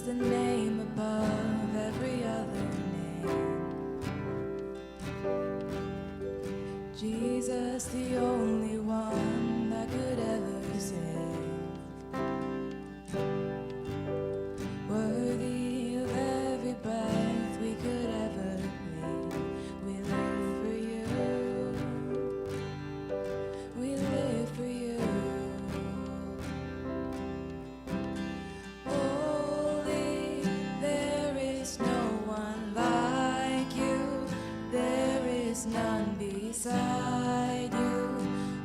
the name above every other name. Jesus, the only one that could ever save. Worthy of every breath we could ever breathe. We live for you. We live for you. Holy, there is no one like you. There is none beside you.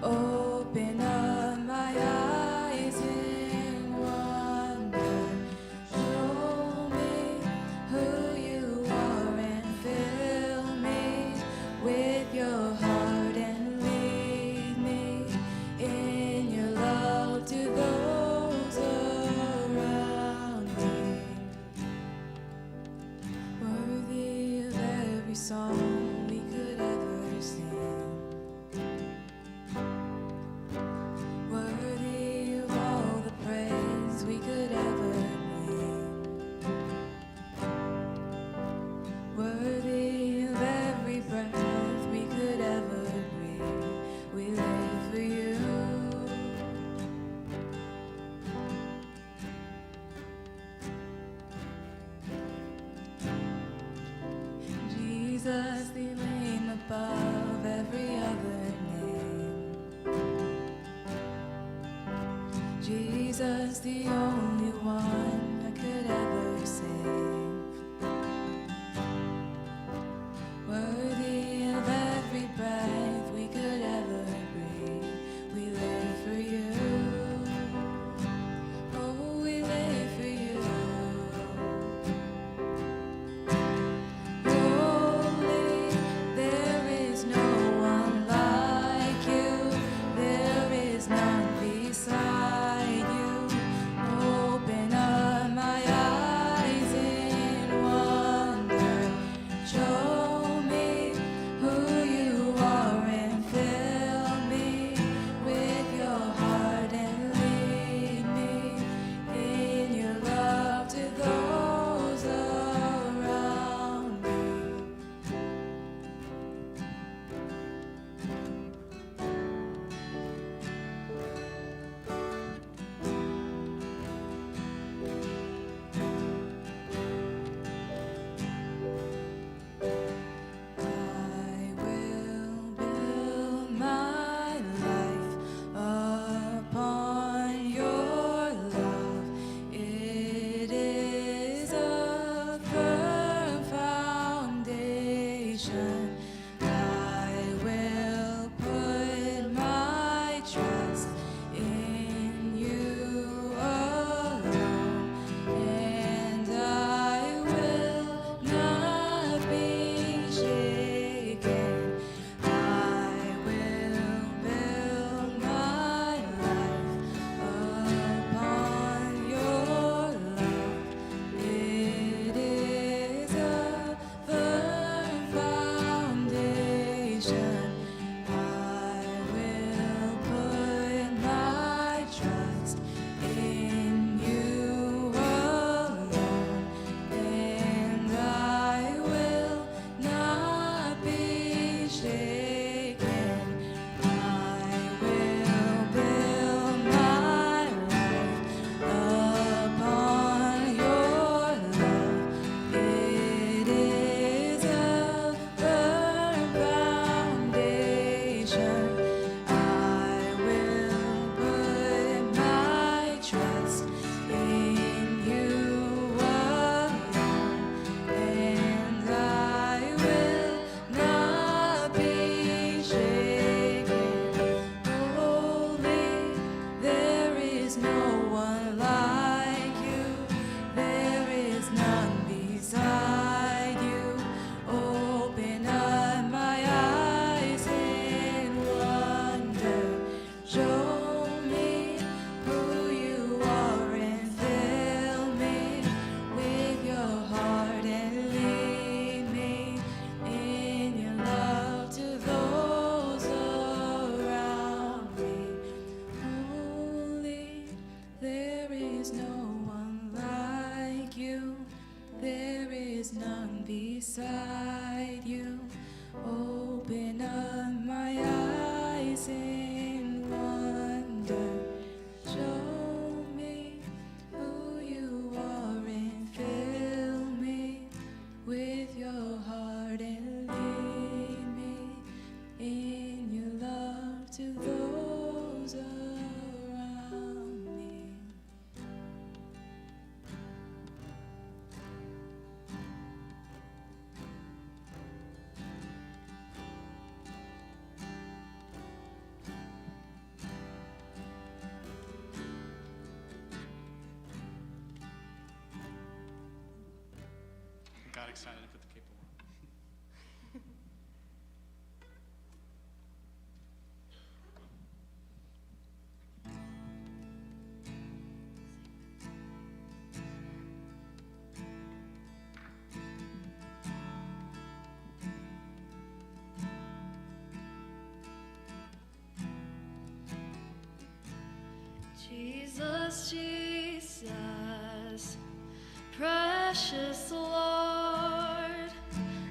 Open up my eyes in wonder. Show me who you are and fill me with your heart and lead me in your love to those around me. Worthy of every song we could ever sing. Worthy of all the praise we could ever bring. Worthy of every breath we could ever breathe. We live for you. Jesus, the name above every other name. Jesus, the only one that could ever save. Worthy of every breath we could ever breathe. We live for you. Oh, we live for you. Holy, there is no one like you. There is none beside you. Oh, Open up my eyes in wonder. Show me who you are and fill me with your heart and lead me in your love to those around me. I got excited to put the capo on. Jesus, Jesus, precious Lord,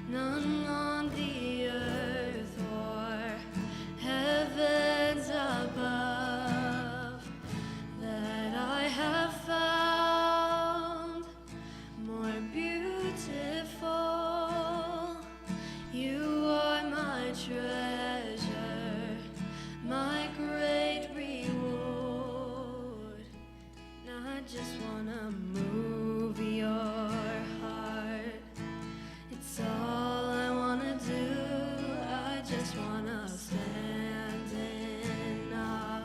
none on the earth or heavens above that I have found more beautiful. You are my treasure, my great reward. Now I just wanna move your heart. It's all I wanna do. I just wanna stand in awe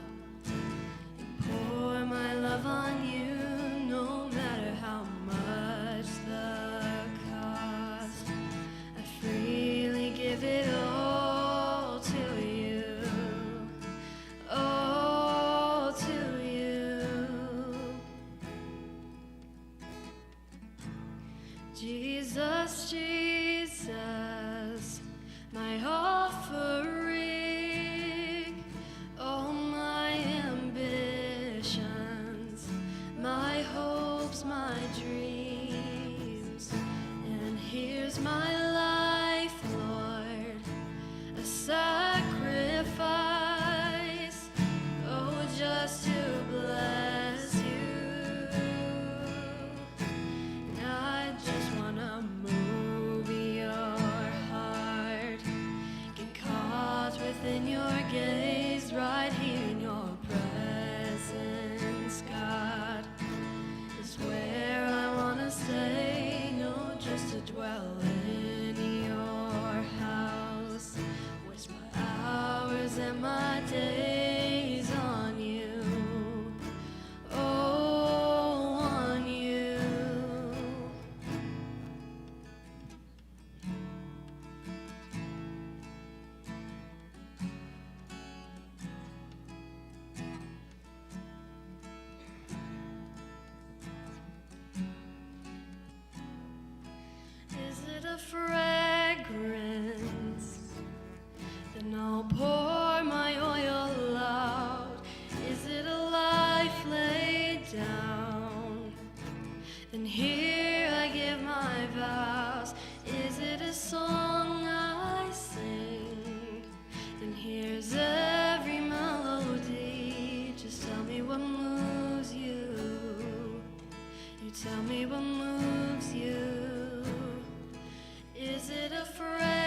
and pour my love on you, no matter how much the cost. I freely give it all to you, all to you. Jesus, Jesus, my offering, all my ambitions, my hopes, my dreams. And here's my life, Lord, a sacrifice, oh, just to bless you. Now I just wanna move your heart, get caught within your gaze, right here in your presence, God, is where I wanna stay, no, just to dwell in your house, waste my hours and my days on you, oh, on you. Is it a fragrance? Then I'll pour my oil out. Is it a life laid down? Then here I give my vows. Is it a song I sing? Then here's every melody. Just tell me what moves you. You tell me what moves you. Is it a fragrance?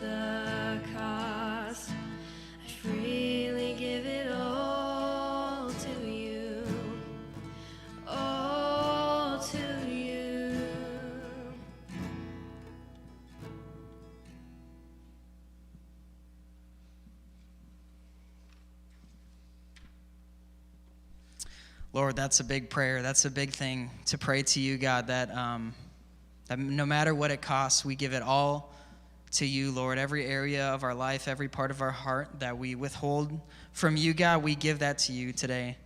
the cost. I freely give it all to you, all to you. Lord, that's a big prayer. That's a big thing to pray to you, God, that no matter what it costs, we give it all to you, Lord. Every area of our life, every part of our heart that we withhold from you, God, we give that to you today.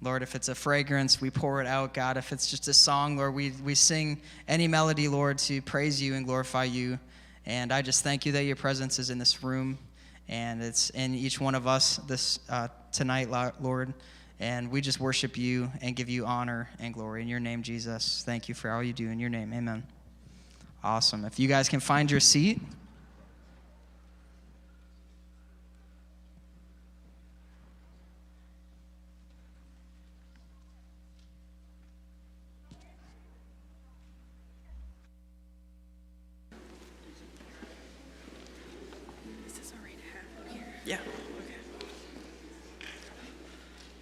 Lord, if it's a fragrance, we pour it out, God. If it's just a song, Lord, we sing any melody, Lord, to praise you and glorify you. And I just thank you that your presence is in this room, and it's in each one of us this tonight, Lord. And we just worship you and give you honor and glory. In your name, Jesus, thank you for all you do. In your name, amen. Awesome. If you guys can find your seat. Is this all right to have up here? Yeah. Okay.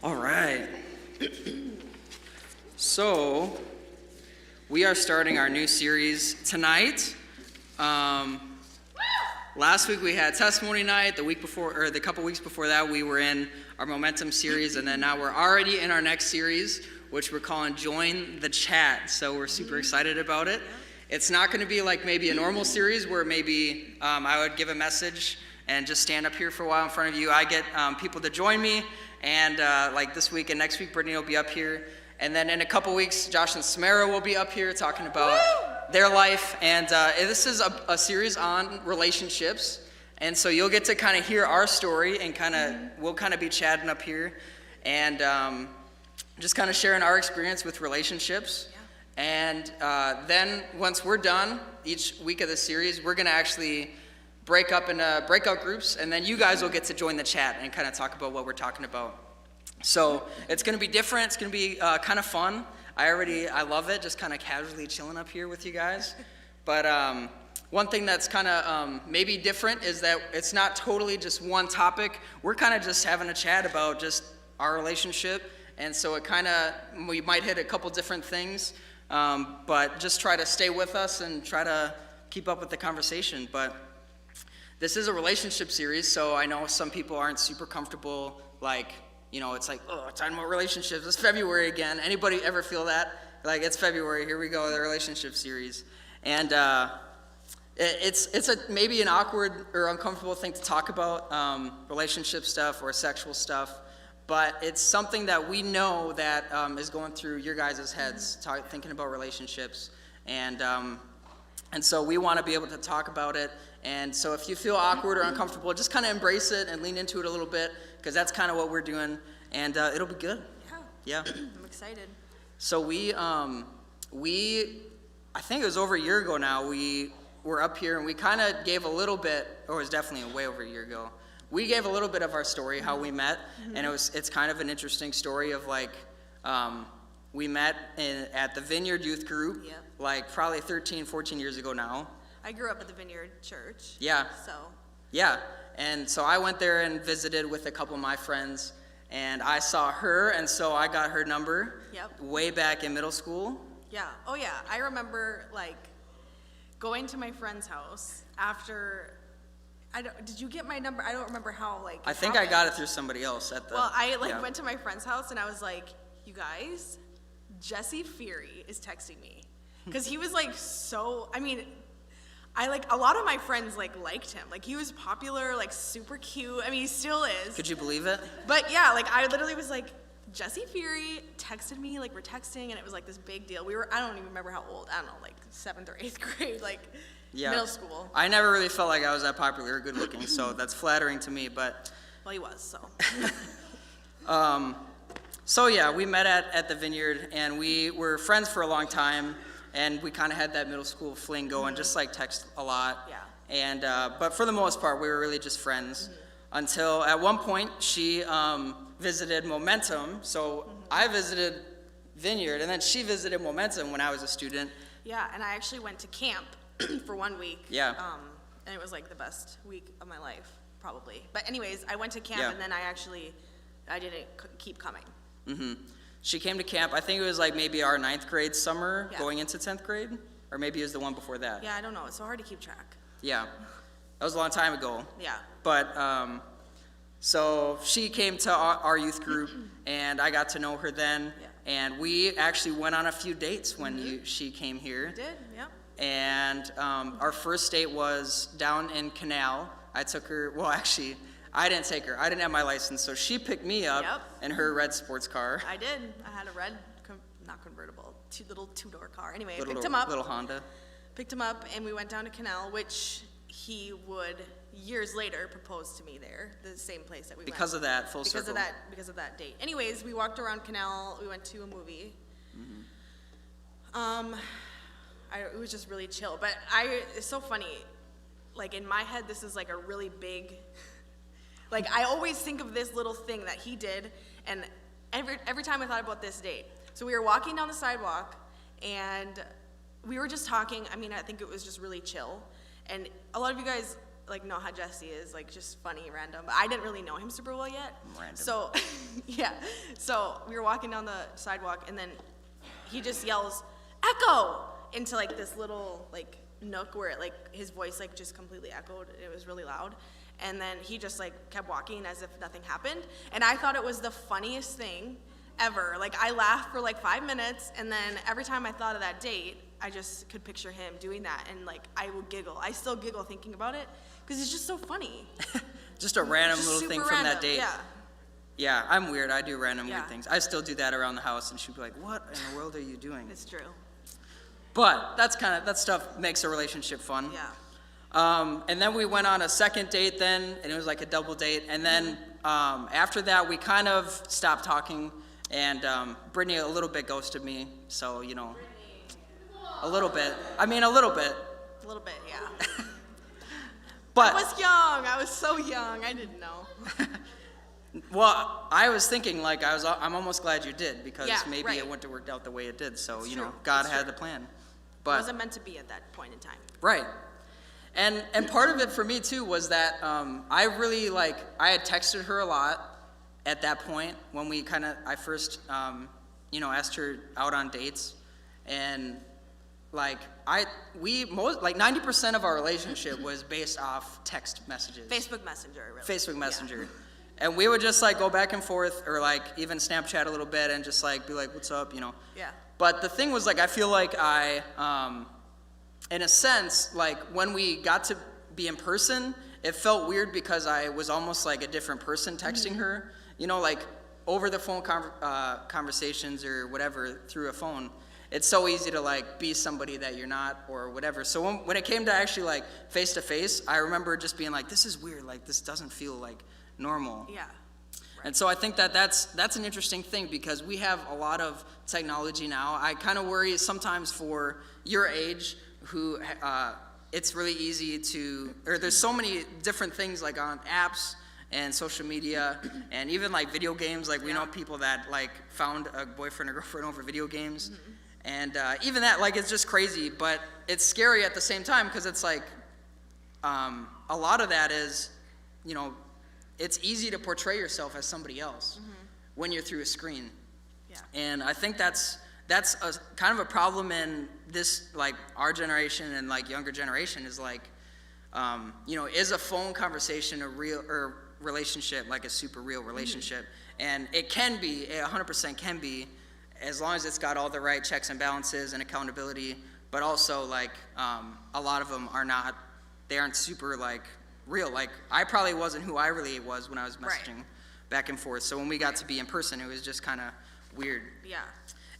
All right. So, we are starting our new series tonight. Last week we had testimony night. The couple weeks before that, we were in our Momentum series, and then now we're already in our next series, which we're calling Join the Chat. So we're super excited about it. It's not going to be like maybe a normal series where maybe I would give a message and just stand up here for a while in front of you. I get people to join me. And like this week and next week, Brittany will be up here. And then in a couple weeks, Josh and Samara will be up here talking about their life. And this is a series on relationships. And so you'll get to kind of hear our story, and we'll kind of be chatting up here. And just kind of sharing our experience with relationships. Yeah. And then once we're done, each week of the series, we're going to actually break up into breakout groups, and then you guys will get to join the chat and kind of talk about what we're talking about. So it's going to be different. It's going to be kind of fun. I love it, just kind of casually chilling up here with you guys. But one thing that's kind of maybe different is that it's not totally just one topic. We're kind of just having a chat about just our relationship, and so we might hit a couple different things, but just try to stay with us and try to keep up with the conversation. But this is a relationship series, so I know some people aren't super comfortable, it's like, oh, talking about relationships, it's February again. Anybody ever feel that? Like, it's February, here we go, the relationship series. And it's maybe an awkward or uncomfortable thing to talk about, relationship stuff or sexual stuff, but it's something that we know that is going through your guys' heads, thinking about relationships. And so we want to be able to talk about it. And so if you feel awkward or uncomfortable, just kind of embrace it and lean into it a little bit, because that's kind of what we're doing, and it'll be good. Yeah. I'm excited. So I think it was over a year ago now, we were up here and we kind of gave a little bit, or it was definitely way over a year ago, we gave a little bit of our story, how we met, and it's kind of an interesting story of we met at the Vineyard Youth Group, probably 13, 14 years ago now. I grew up at the Vineyard Church. Yeah. So. Yeah, and so I went there and visited with a couple of my friends, and I saw her, and so I got her number. Way back in middle school. Yeah. Oh yeah. I remember going to my friend's house after. Did you get my number? I don't remember how. I think I got it through somebody else at the. Well, I went to my friend's house and I was like, you guys, Jesse Fure is texting me, because he was so. I mean, a lot of my friends liked him. He was popular, super cute. I mean, he still is. Could you believe it? But yeah, I literally was Jesse Fure texted me, we're texting, and it was this big deal. I don't even remember how old. I don't know, 7th or 8th grade, middle school. I never really felt like I was that popular or good looking, so that's flattering to me, but. Well, he was, so. So yeah, we met at the Vineyard, and we were friends for a long time, and we kind of had that middle school fling going, just text a lot. Yeah. And but for the most part, we were really just friends, until at one point she visited Momentum. So I visited Vineyard, and then she visited Momentum when I was a student. Yeah, and I actually went to camp for 1 week. Yeah. and it was like the best week of my life, probably. But anyways, I went to camp, Yeah. and then I didn't keep coming. She came to camp, I think it was like maybe our 9th grade summer Yeah. going into 10th grade, or maybe it was the one before that. Yeah, I don't know. It's so hard to keep track. Yeah. That was a long time ago. Yeah. But, so she came to our youth group, and I got to know her then. Yeah. And we actually went on a few dates when she came here. I did, yeah. And our first date was down in Canal. I took her, well, actually, I didn't take her. I didn't have my license, so she picked me up Yep. in her red sports car. I did. I had a red, not convertible, little two-door car. Anyway, I Little, picked him up. Little Honda. Picked him up, and we went down to Canal, which he would years later propose to me there, the same place that we went. Because of that, full circle. Because of that date. Anyways, we walked around Canal. We went to a movie. It was just really chill. But it's so funny. Like in my head, this is like a really big. Like I always think of this little thing that he did, and every time I thought about this date. So we were walking down the sidewalk, and we were just talking. I mean, I think it was just really chill. And a lot of you guys like know how Jesse is, like just funny, random. But I didn't really know him super well yet. Random. So, yeah. So we were walking down the sidewalk, and then he just yells, "Echo!" into like this little like nook where it, like his voice like just completely echoed. It was really loud. And then he just like kept walking as if nothing happened. And I thought it was the funniest thing ever. Like I laughed for like 5 minutes, and then every time I thought of that date, I just could picture him doing that, and like I would giggle. I still giggle thinking about it because it's just so funny. Just a random Just little thing super from that random, date. Yeah. Yeah, I'm weird. I do random Yeah. weird things. I still do that around the house, and she'd be like, "What in the world are you doing?" It's true. But that stuff makes a relationship fun. Yeah. And then we went on a second date then, and it was like a double date. And then after that, we kind of stopped talking, and Brittany a little bit ghosted me. So, you know, a little bit. I mean, a little bit. A little bit, yeah. But, I was young. I was so young. I didn't know. well, I was thinking, like, I'm almost glad you did, because Yeah, maybe right. it wouldn't have worked out the way it did. So, It's you true. know, God It's had true. the plan. It But wasn't meant to be at that point in time. Right. And part of it for me too was that I really I had texted her a lot at that point when I first asked her out on dates, and 90% of our relationship was based off text messages. Facebook Messenger, really. Facebook Yeah. Messenger. And we would just go back and forth, or even Snapchat a little bit, and just be like, "What's up?" You know. Yeah. But the thing was, I feel like in a sense, when we got to be in person, it felt weird because I was almost like a different person texting her. You know, over the phone conversations or whatever through a phone, it's so easy to be somebody that you're not or whatever. So when it came to actually face to face, I remember just being like, this is weird. This doesn't feel normal. Yeah. And so I think that's an interesting thing, because we have a lot of technology now. I kind of worry sometimes for your age, who it's really easy or there's so many different things on apps and social media, and even video games. We know people that found a boyfriend or girlfriend over video games, and even that it's just crazy. But it's scary at the same time, because it's a lot of that is, it's easy to portray yourself as somebody else when you're through a screen. Yeah. And I think that's a kind of a problem in this, our generation and younger generation is is a phone conversation a real or relationship, a super real relationship? And it can be, it 100% can be, as long as it's got all the right checks and balances and accountability. But also a lot of them are not, they aren't super real. I probably wasn't who I really was when I was messaging back and forth. So when we got to be in person, it was just kind of weird. Yeah.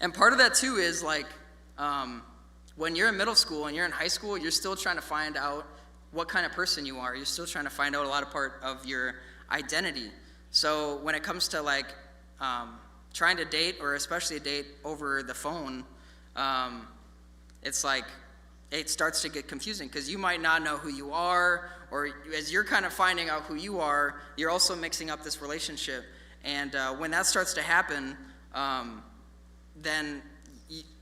And part of that too is when you're in middle school and you're in high school, you're still trying to find out what kind of person you are. You're still trying to find out a lot of part of your identity. So when it comes to trying to date, or especially a date over the phone, it's it starts to get confusing, because you might not know who you are, or as you're kind of finding out who you are, you're also mixing up this relationship. And when that starts to happen, then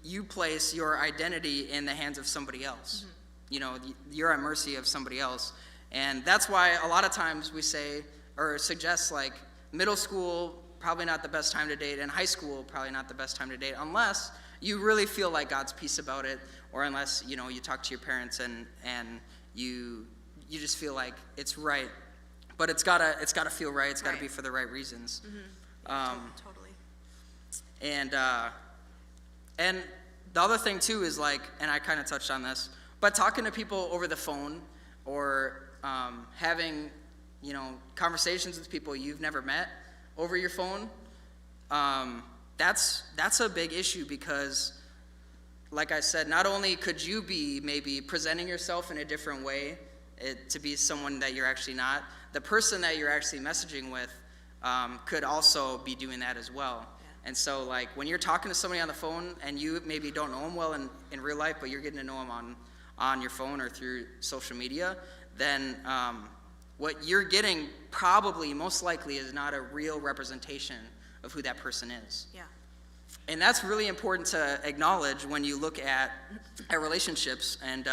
you place your identity in the hands of somebody else. you're at mercy of somebody else. And that's why a lot of times we say or suggest like middle school, probably not the best time to date, and high school, probably not the best time to date, unless you really feel like God's peace about it, or unless, you talk to your parents and you just feel like it's right. But it's gotta feel right. It's gotta Right. be for the right reasons. Totally. And the other thing too is like, and I kind of touched on this, but talking to people over the phone or having, conversations with people you've never met over your phone, that's a big issue because, like I said, not only could you be maybe presenting yourself in a different way to be someone that you're actually not, the person that you're actually messaging with could also be doing that as well. And so, like, when you're talking to somebody on the phone and you maybe don't know them well in real life, but you're getting to know them on your phone or through social media, then what you're getting probably, most likely, is not a real representation of who that person is. Yeah. And that's really important to acknowledge when you look at relationships, and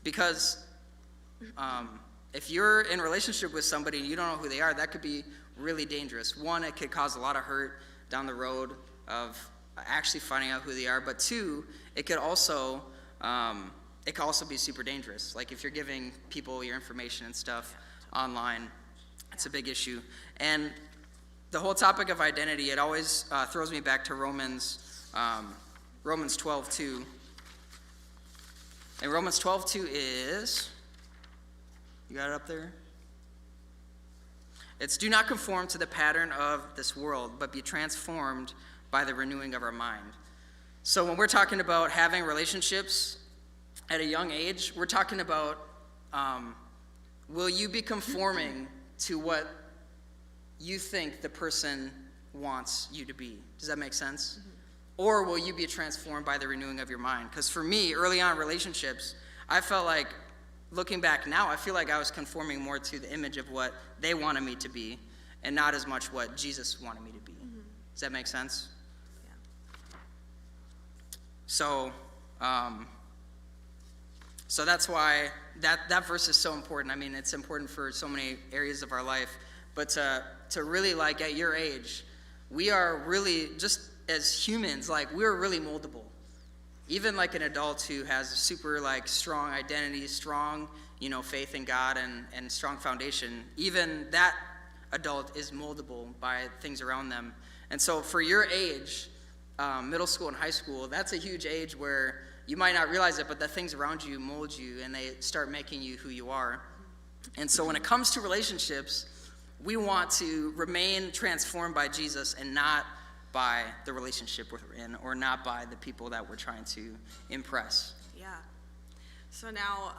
because if you're in a relationship with somebody and you don't know who they are, that could be really dangerous. One, it could cause a lot of hurt down the road of actually finding out who they are, but two, it could also be super dangerous. Like if you're giving people your information and stuff online, it's a big issue. And the whole topic of identity, it always throws me back to Romans 12:2. And Romans 12:2 is, you got it up there? It's, do not conform to the pattern of this world, but be transformed by the renewing of our mind. So when we're talking about having relationships at a young age, we're talking about, will you be conforming to what you think the person wants you to be? Does that make sense? Mm-hmm. Or will you be transformed by the renewing of your mind? Because for me, early on in relationships, I felt like, looking back now, I feel like I was conforming more to the image of what they wanted me to be and not as much what Jesus wanted me to be. Mm-hmm. Does that make sense? Yeah. So that's why that verse is so important. I mean, it's important for so many areas of our life. But to really, like, at your age, we are really, just as humans, like, we're really moldable. Even like an adult who has a super, like, strong identity, strong, faith in God and strong foundation, even that adult is moldable by things around them. And so for your age, middle school and high school, that's a huge age where you might not realize it, but the things around you mold you and they start making you who you are. And so when it comes to relationships, we want to remain transformed by Jesus and not by the relationship we're in, or not by the people that we're trying to impress. Yeah. So now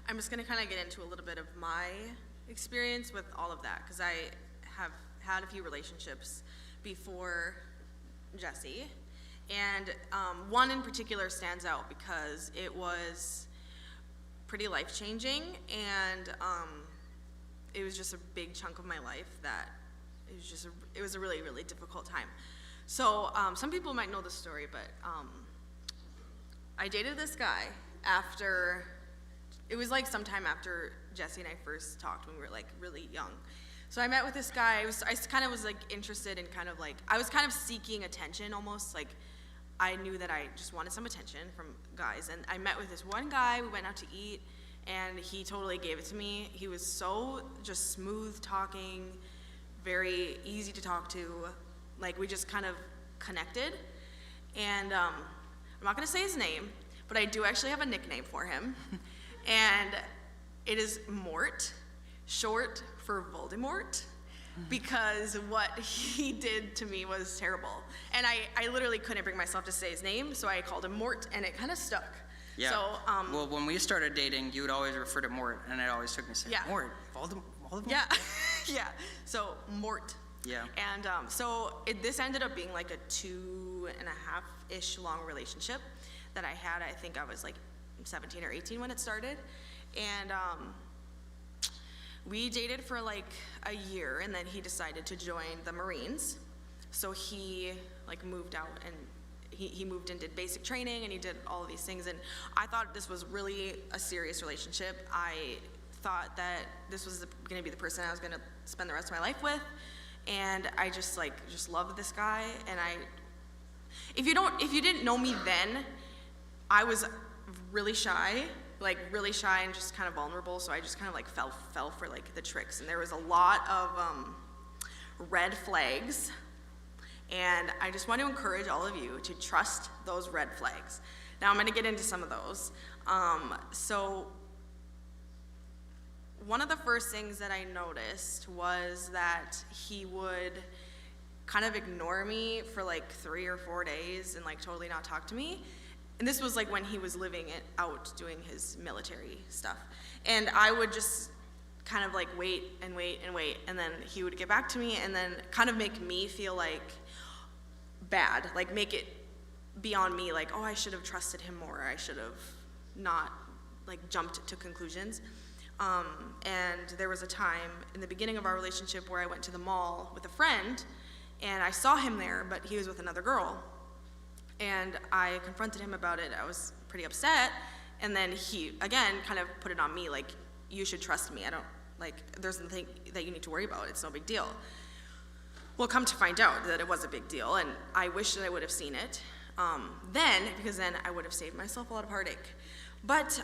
I'm just going to kind of get into a little bit of my experience with all of that, because I have had a few relationships before Jesse, and one in particular stands out because it was pretty life-changing, and it was just a big chunk of my life that it was a really, really difficult time. So some people might know the story, but I dated this guy after, it was like sometime after Jesse and I first talked when we were like really young. So I met with this guy. I kind of was like interested in kind of like, I was kind of seeking attention almost, like I knew that I just wanted some attention from guys. And I met with this one guy, we went out to eat, and he totally gave it to me. He was so just smooth talking, very easy to talk to, like we just kind of connected. And I'm not gonna say his name, but I do actually have a nickname for him. And it is Mort, short for Voldemort, because what he did to me was terrible. And I literally couldn't bring myself to say his name, so I called him Mort, and it kind of stuck. Yeah. So, well, when we started dating, you would always refer to Mort, and it always took me a second. Yeah. Mort, Voldemort? Yeah, yeah. So Mort. Yeah. And so this ended up being like a 2.5-ish long relationship that I had. I think I was like 17 or 18 when it started. And we dated for like a year, and then he decided to join the Marines. So he like moved out, and he moved and did basic training, and he did all of these things. And I thought this was really a serious relationship. I thought that this was going to be the person I was going to spend the rest of my life with. And I just loved this guy. And if you didn't know me then, I was really shy and just kind of vulnerable. So I just kind of like fell for like the tricks. And there was a lot of red flags. And I just want to encourage all of you to trust those red flags. Now I'm going to get into some of those. So one of the first things that I noticed was that he would kind of ignore me for like 3 or 4 days and like totally not talk to me. And this was like when he was living it out doing his military stuff. And I would just kind of like wait, and then he would get back to me and then kind of make me feel like bad, like make it be on me, like, oh, I should have trusted him more, I should have not like jumped to conclusions. And there was a time in the beginning of our relationship where I went to the mall with a friend and I saw him there, but he was with another girl. And I confronted him about it. I was pretty upset. And then he, again, kind of put it on me, like, you should trust me. There's nothing that you need to worry about. It's no big deal. Well, come to find out that it was a big deal, and I wish that I would have seen it because then I would have saved myself a lot of heartache. But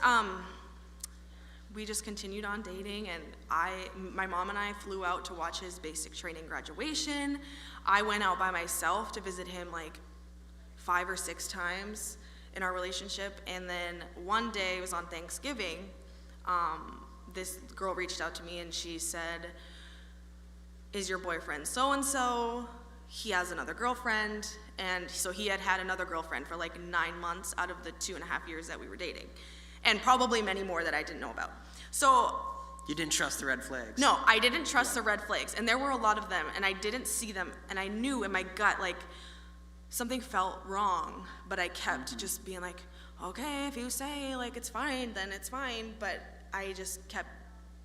we just continued on dating, and my mom and I flew out to watch his basic training graduation. I went out by myself to visit him like 5 or 6 times in our relationship. And then one day, it was on Thanksgiving, this girl reached out to me and she said, is your boyfriend so-and-so? He has another girlfriend. And so he had another girlfriend for like 9 months out of the 2.5 years that we were dating. And probably many more that I didn't know about. So You didn't trust the red flags. no, I didn't trust the red flags. And there were a lot of them, and I didn't see them. And I knew in my gut, like, something felt wrong, but I kept just being like, okay, if you say like it's fine, then it's fine. But I just kept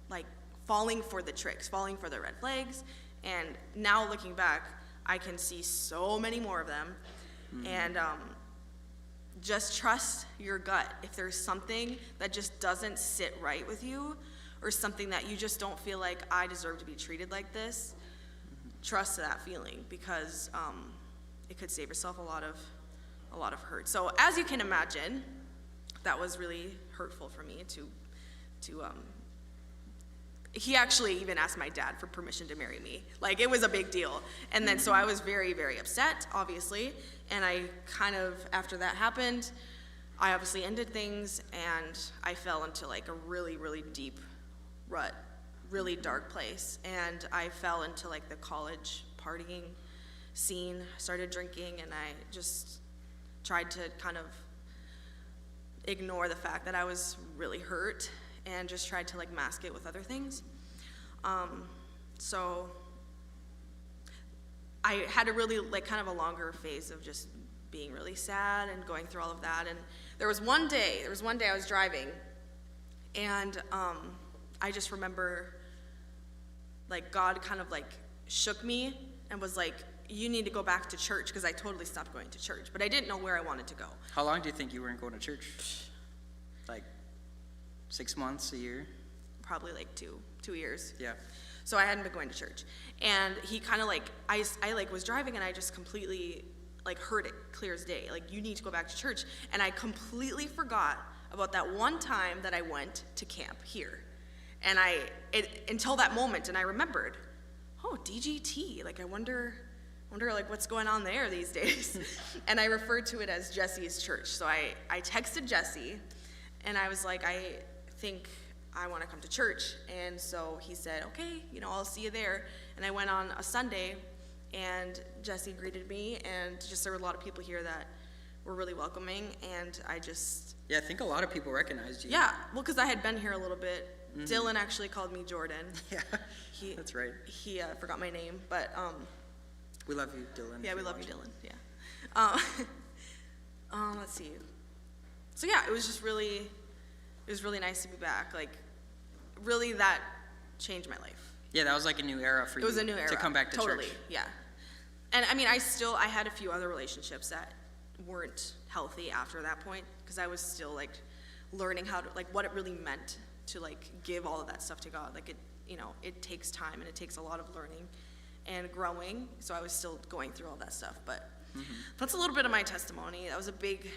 like falling for the tricks, falling for the red flags. And now looking back, I can see so many more of them. And just trust your gut. If there's something that just doesn't sit right with you, or something that you just don't feel like I deserve to be treated like this, trust that feeling, because it could save yourself a lot of hurt. So as you can imagine, that was really hurtful for me to he actually even asked my dad for permission to marry me. Like, it was a big deal. And then so I was very, very upset, obviously. And I kind of, after that happened, I obviously ended things, and I fell into like a really, really deep rut, really dark place. And I fell into like the college partying scene, started drinking, and I just tried to kind of ignore the fact that I was really hurt and just tried to like mask it with other things. So I had a really like kind of a longer phase of just being really sad and going through all of that. And there was one day I was driving, and I just remember like God kind of like shook me and was like, you need to go back to church, because I totally stopped going to church, but I didn't know where I wanted to go. How long do you think you weren't going to church? Like 6 months, a year? Probably like two years. Yeah. So I hadn't been going to church. And he kind of like, I like was driving, and I just completely like heard it clear as day. Like, you need to go back to church. And I completely forgot about that one time that I went to camp here. And until that moment, and I remembered, oh, DGT, like I wonder like what's going on there these days. And I referred to it as Jesse's church. So I texted Jesse, and I was like, I think I want to come to church. And so he said, okay, I'll see you there. And I went on a Sunday, and Jesse greeted me, and just there were a lot of people here that were really welcoming, and I just... Yeah, I think a lot of people recognized you. Yeah, well, because I had been here a little bit. Dylan actually called me Jordan. Yeah, that's right. He forgot my name, but... we love you, Dylan. Yeah, we love you, Dylan, yeah. Let's see. So yeah, it was really nice to be back. Like, really, that changed my life. Yeah, that was like a new era for you. It was a new era. To come back to totally, church. Yeah. And I mean, I had a few other relationships that weren't healthy after that point, because I was still like learning how to, like, what it really meant to like give all of that stuff to God. Like, it, you know, it takes time and it takes a lot of learning and growing. So I was still going through all that stuff, but that's a little bit of my testimony. That was a big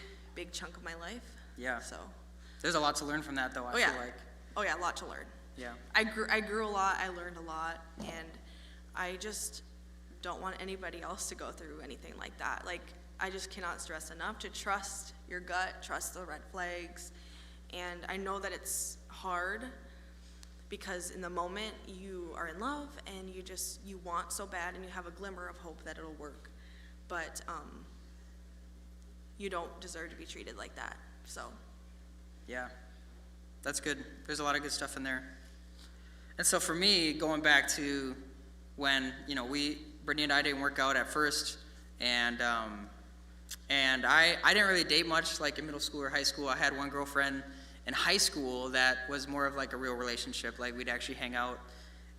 chunk of my life. Yeah. So There's a lot to learn from that, though, I feel like. Oh yeah, a lot to learn. Yeah. I grew a lot, I learned a lot, and I just don't want anybody else to go through anything like that. Like, I just cannot stress enough to trust your gut, trust the red flags. And I know that it's hard because in the moment you are in love and you want so bad and you have a glimmer of hope that it'll work. But you don't deserve to be treated like that, so. Yeah, that's good. There's a lot of good stuff in there. And so for me, going back to when, you know, Brittany and I didn't work out at first, and I didn't really date much, like in middle school or high school. I had one girlfriend in high school that was more of like a real relationship, like we'd actually hang out,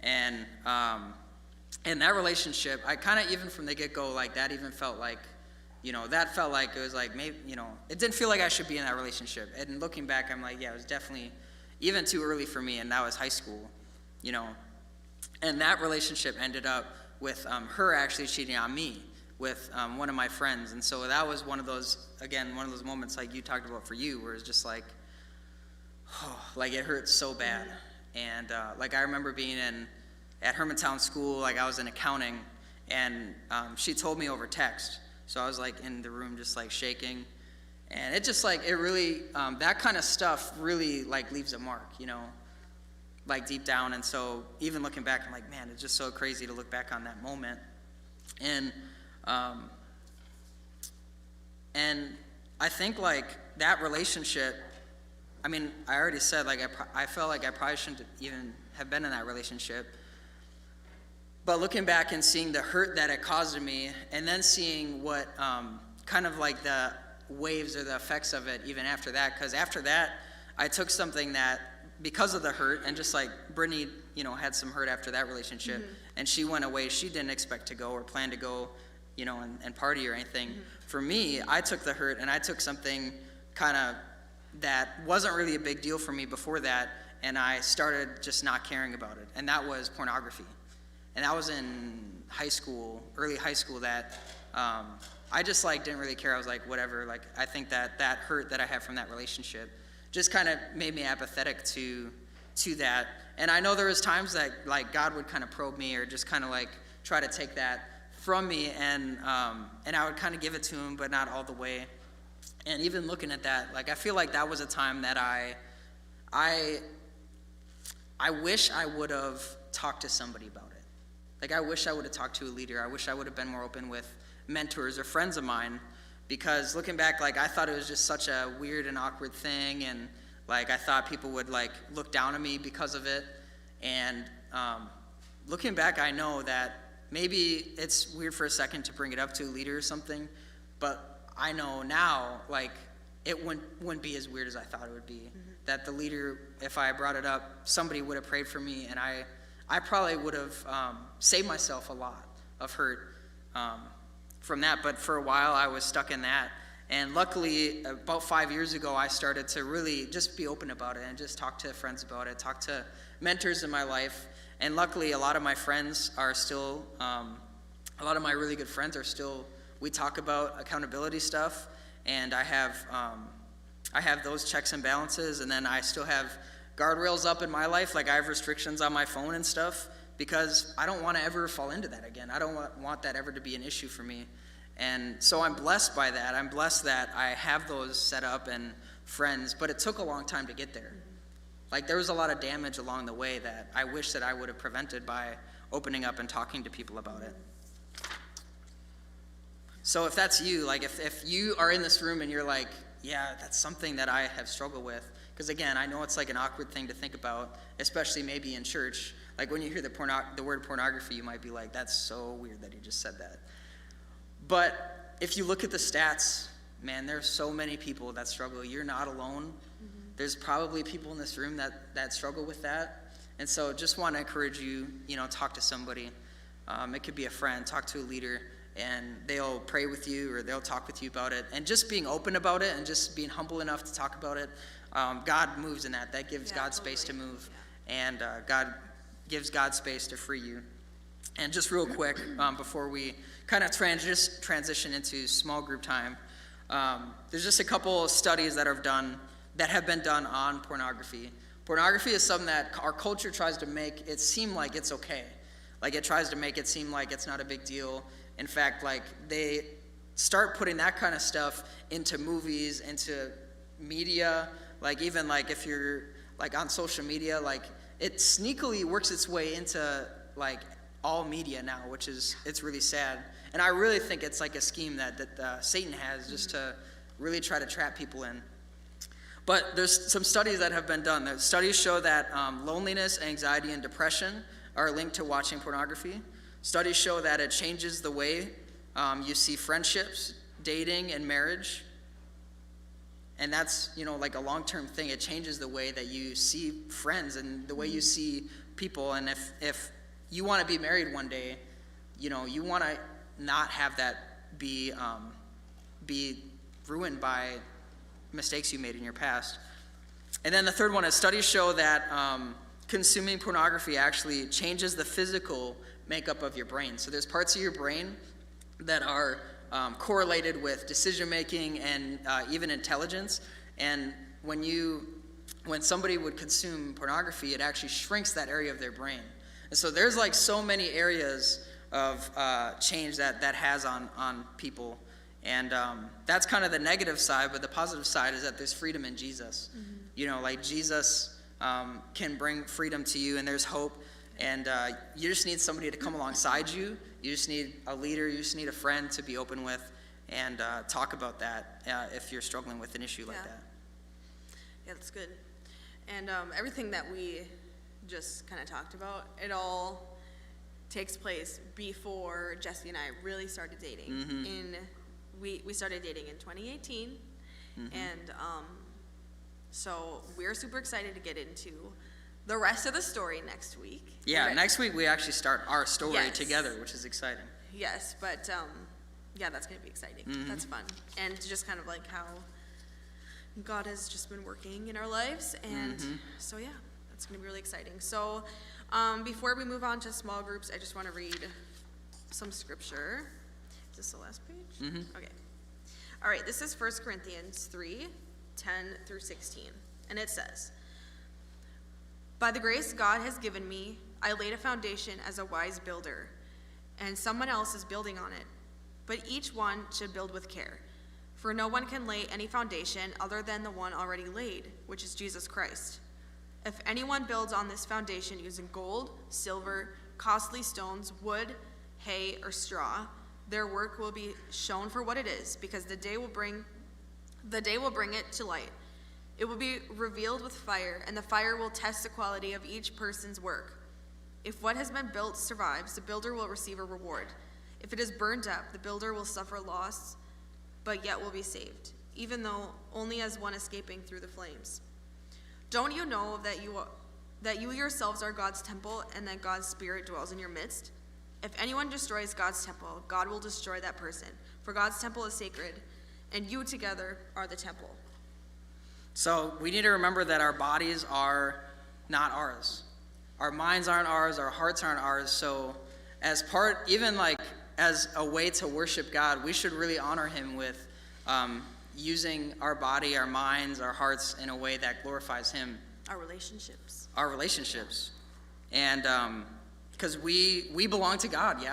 and that relationship, I kind of, even from the get-go, like that even felt like, you know, that felt like it was like, maybe, you know, it didn't feel like I should be in that relationship. And looking back, I'm like, yeah, it was definitely even too early for me, and that was high school, you know. And that relationship ended up with her actually cheating on me with one of my friends. And so that was one of those moments like you talked about for you, where it's just like, oh, like it hurts so bad. And like I remember being at Hermantown School, like I was in accounting, and she told me over text. So I was like in the room just like shaking, and it just like, it really, that kind of stuff really like leaves a mark, you know, like deep down. And so even looking back, I'm like, man, it's just so crazy to look back on that moment. And I think like that relationship, I mean, I already said, like, I felt like I probably shouldn't even have been in that relationship. But looking back and seeing the hurt that it caused me, and then seeing what kind of like the waves or the effects of it even after that, because after that, I took something that, because of the hurt, and just like Brittany, you know, had some hurt after that relationship, and she went away, she didn't expect to go or plan to go, you know, and party or anything. For me, I took the hurt and I took something kind of that wasn't really a big deal for me before that, and I started just not caring about it, and that was pornography. And that was in high school, early high school, that I just like didn't really care. I was like, whatever. Like, I think that hurt that I had from that relationship just kind of made me apathetic to that. And I know there was times that like God would kind of probe me or just kind of like try to take that from me, and I would kind of give it to him, but not all the way. And even looking at that, like I feel like that was a time that I wish I would have talked to somebody about it. Like, I wish I would have talked to a leader. I wish I would have been more open with mentors or friends of mine, because looking back, like, I thought it was just such a weird and awkward thing, and, like, I thought people would, like, look down on me because of it. And looking back, I know that maybe it's weird for a second to bring it up to a leader or something, but I know now, like, it wouldn't be as weird as I thought it would be. That the leader, if I brought it up, somebody would have prayed for me, and I probably would have saved myself a lot of hurt from that. But for a while, I was stuck in that. And luckily, about 5 years ago, I started to really just be open about it and just talk to friends about it, talk to mentors in my life. And luckily, a lot of my friends are still, a lot of my really good friends are still, we talk about accountability stuff. And I have those checks and balances, and then I still have guardrails up in my life. Like, I have restrictions on my phone and stuff, because I don't want to ever fall into that again. I don't want that ever to be an issue for me. And so I'm blessed by that. I'm blessed that I have those set up and friends, but it took a long time to get there. Like, there was a lot of damage along the way that I wish that I would have prevented by opening up and talking to people about it. So if that's you, like if you are in this room and you're like, yeah, that's something that I have struggled with, because again, I know it's like an awkward thing to think about, especially maybe in church. Like, when you hear the word pornography, you might be like, that's so weird that he just said that. But if you look at the stats, man, there's so many people that struggle. You're not alone. There's probably people in this room that struggle with that. And so just want to encourage you, talk to somebody. It could be a friend, talk to a leader, and they'll pray with you or they'll talk with you about it. And just being open about it and just being humble enough to talk about it, God moves in that. That gives God space to move. And God gives God space to free you. And just real quick, before we kind of transition into small group time, there's just a couple of studies that have been done on pornography. Pornography is something that our culture tries to make it seem like it's okay. Like it tries to make it seem like it's not a big deal. In fact, like they start putting that kind of stuff into movies, into media, like even like if you're like on social media, like it sneakily works its way into like all media now, which is, it's really sad. And I really think it's like a scheme that Satan has just to really try to trap people in. But there's some studies that have been done. The studies show that loneliness, anxiety, and depression are linked to watching pornography. Studies show that it changes the way you see friendships, dating, and marriage. And that's, like a long-term thing. It changes the way that you see friends and the way you see people. And if you want to be married one day, you want to not have that be ruined by mistakes you made in your past. And then the third one is studies show that consuming pornography actually changes the physical makeup of your brain. So there's parts of your brain that are correlated with decision making and even intelligence. And when somebody would consume pornography, it actually shrinks that area of their brain. And so there's like so many areas of change that has on people. And that's kind of the negative side, but the positive side is that there's freedom in Jesus. Like Jesus can bring freedom to you, and there's hope. And you just need somebody to come alongside you. You just need a leader. You just need a friend to be open with and talk about that if you're struggling with an issue like that. Yeah, that's good. And everything that we just kind of talked about, it all takes place before Jesse and I really started dating. We started dating in 2018, and so we're super excited to get into the rest of the story next week. Yeah, next week we actually start our story together, which is exciting. Yes, but that's going to be exciting. That's fun. And just kind of like how God has just been working in our lives. And so, that's going to be really exciting. So before we move on to small groups, I just want to read some scripture. Is this the last page? Okay. All right, this is 1 Corinthians 3, 10 through 16. And it says, "By the grace God has given me, I laid a foundation as a wise builder, and someone else is building on it. But each one should build with care. For no one can lay any foundation other than the one already laid, which is Jesus Christ. If anyone builds on this foundation using gold, silver, costly stones, wood, hay, or straw, their work will be shown for what it is, because the day will bring it to light. It will be revealed with fire, and the fire will test the quality of each person's work. If what has been built survives, the builder will receive a reward. If it is burned up, the builder will suffer loss, but yet will be saved, even though only as one escaping through the flames. Don't you know that you yourselves are God's temple, and that God's Spirit dwells in your midst? If anyone destroys God's temple, God will destroy that person. For God's temple is sacred, and you together are the temple." So we need to remember that our bodies are not ours. Our minds aren't ours. Our hearts aren't ours. So as a way to worship God, we should really honor him with using our body, our minds, our hearts in a way that glorifies him. Our relationships. And because we belong to God,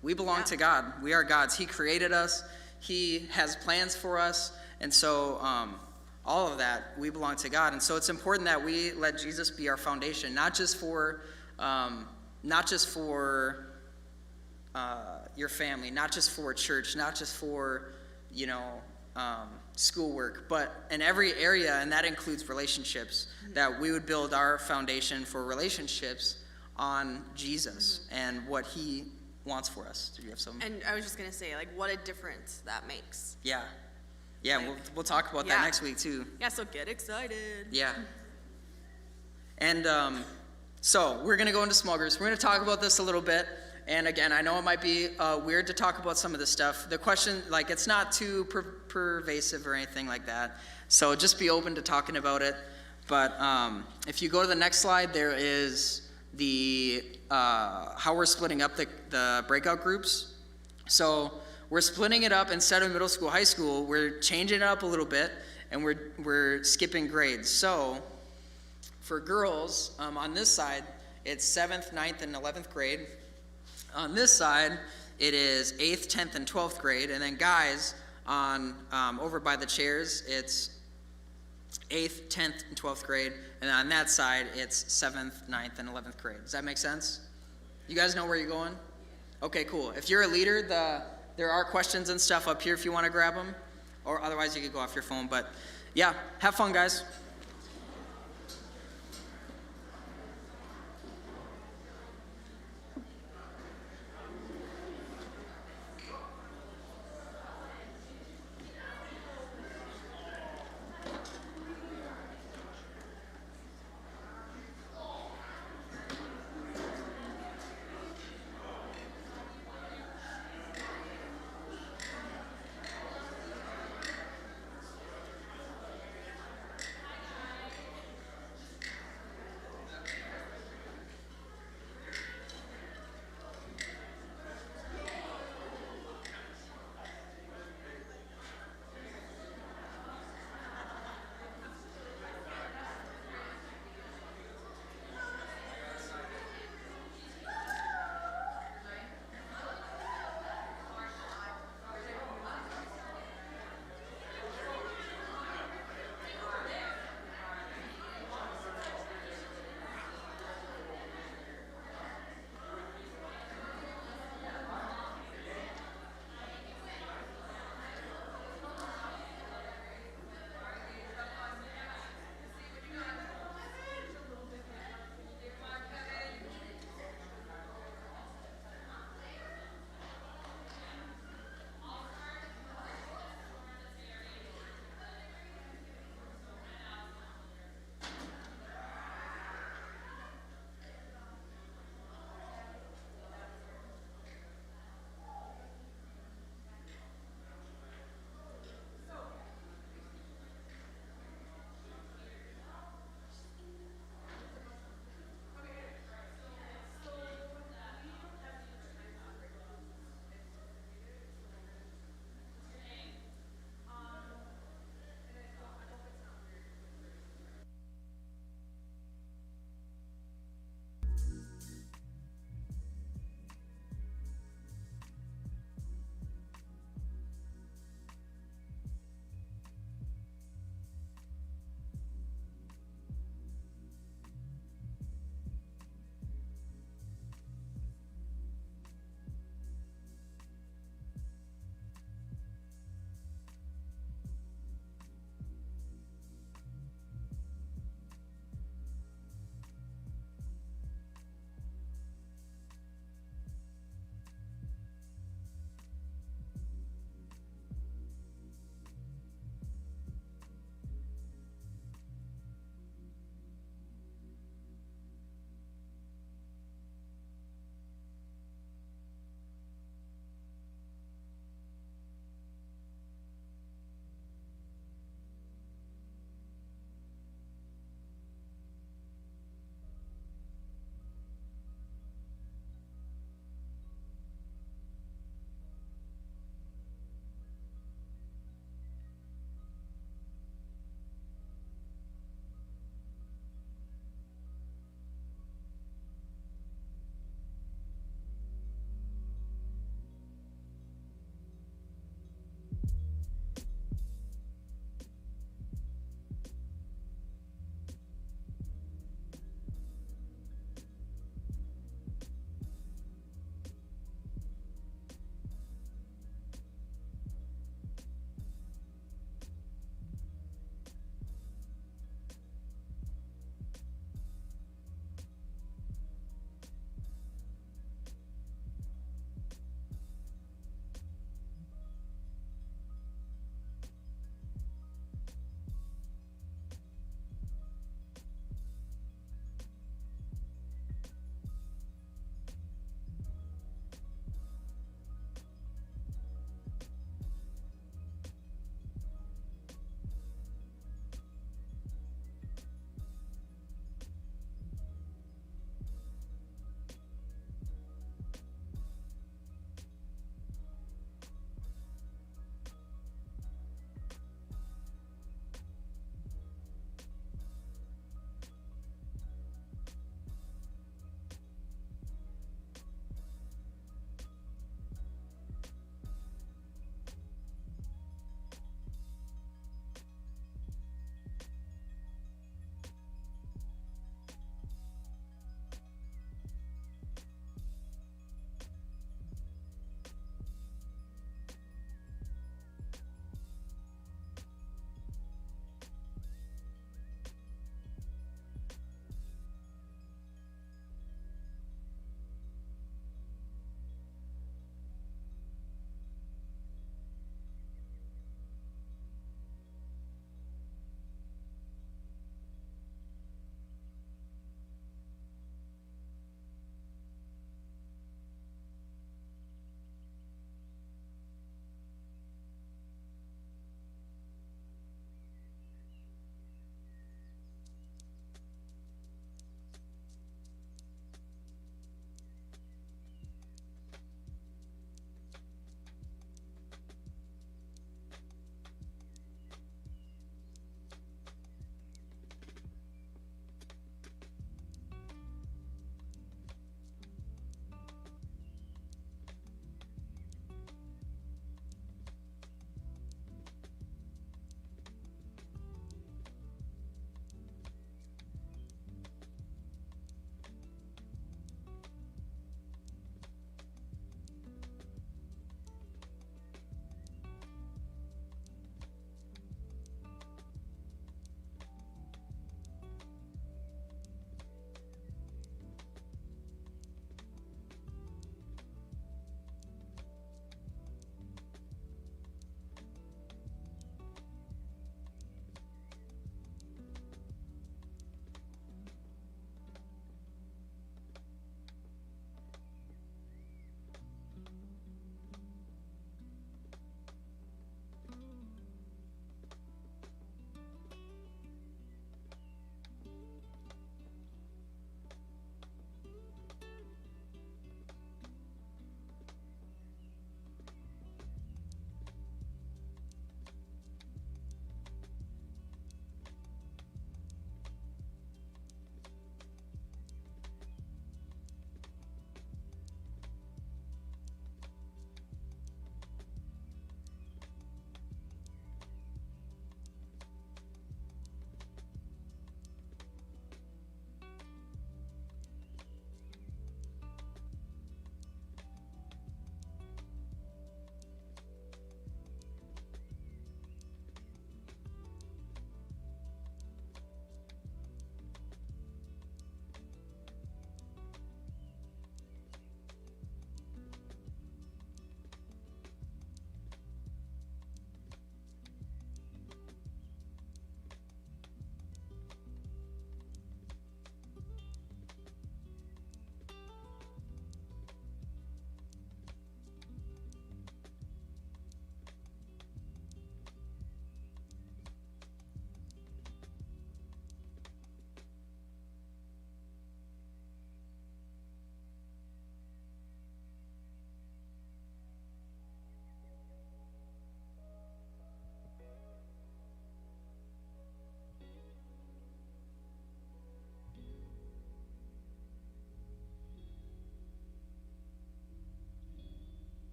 we belong to God. We are God's. He created us. He has plans for us. And so all of that, we belong to God. And so it's important that we let Jesus be our foundation, not just for your family, not just for church, not just for schoolwork, but in every area, and that includes relationships, that we would build our foundation for relationships on Jesus and what he wants for us. Do you have something? And I was just going to say, what a difference that makes. Yeah, we'll talk about that next week too. Yeah, so get excited. Yeah. And so we're going to go into small groups. We're going to talk about this a little bit. And again, I know it might be weird to talk about some of this stuff. The question, like, it's not too pervasive or anything like that. So just be open to talking about it. But if you go to the next slide, there is the how we're splitting up the breakout groups. So we're splitting it up instead of middle school, high school. We're changing it up a little bit, and we're skipping grades. So for girls, on this side, it's 7th, 9th, and 11th grade. On this side, it is 8th, 10th, and 12th grade. And then guys, on over by the chairs, it's 8th, 10th, and 12th grade. And on that side, it's 7th, 9th, and 11th grade. Does that make sense? You guys know where you're going? Okay, cool. If you're a leader, there are questions and stuff up here if you want to grab them. Or otherwise, you could go off your phone. But yeah, have fun, guys.